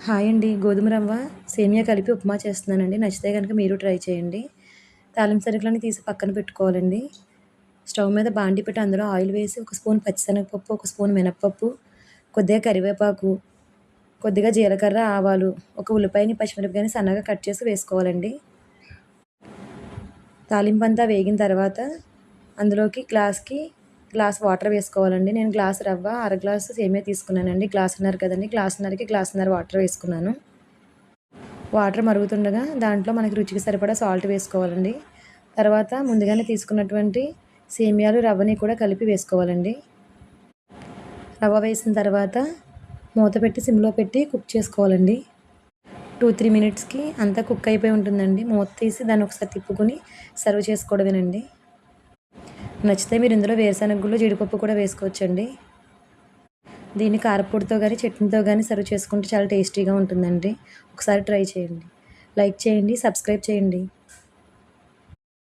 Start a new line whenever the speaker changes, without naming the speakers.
Hi అండి. గోధుమ రవ్వ, సేమియా కలిపి ఉప్మా చేస్తున్నానండి. నచ్చితే గనుక మీరు ట్రై చేయండి. తాలింపు సరుకులన్నీ తీసి పక్కన పెట్టుకోవాలండి. స్టవ్ మీద బాండీ పెట్టి అందులో ఆయిల్ వేసి ఒక స్పూన్ పచ్చిశనగపప్పు, ఒక స్పూన్ మినపప్పు, కొద్దిగా కరివేపాకు, కొద్దిగా జీలకర్ర, ఆవాలు, ఒక ఉల్లిపాయని, పచ్చిమిరపకాయని సన్నగా కట్ చేసి వేసుకోవాలండి. తాలింపంతా వేగిన తర్వాత అందులోకి గ్లాస్ వాటర్ వేసుకోవాలండి. నేను గ్లాస్ రవ్వ, అర గ్లాసు సేమియా తీసుకున్నానండి. గ్లాసున్నర కదండీ! గ్లాసున్నర వాటర్ వేసుకున్నాను. వాటర్ మరుగుతుండగా దాంట్లో మనకి రుచికి సరిపడా సాల్ట్ వేసుకోవాలండి. తర్వాత ముందుగానే తీసుకున్నటువంటి సేమియాలు, రవ్వని కూడా కలిపి వేసుకోవాలండి. రవ్వ వేసిన తర్వాత మూత పెట్టి సిమ్‌లో పెట్టి కుక్ చేసుకోవాలండి. 2-3 మినిట్స్‌కి అంతా కుక్ అయిపోయి ఉంటుందండి. మూత తీసి దాన్ని ఒకసారి తిప్పుకొని సర్వ్ చేసుకోవడమేనండి. నచ్చితే మీరు ఇందులో వేరుశనగ గుళ్ళు, జీడిపప్పు కూడా వేసుకోవచ్చండి. దీన్ని కారప్పొడితో గానీ, చట్నీతో గానీ సర్వ్ చేసుకుంటే చాలా టేస్టీగా ఉంటుందండి. ఒకసారి ట్రై చేయండి. లైక్ చేయండి, సబ్స్క్రైబ్ చేయండి.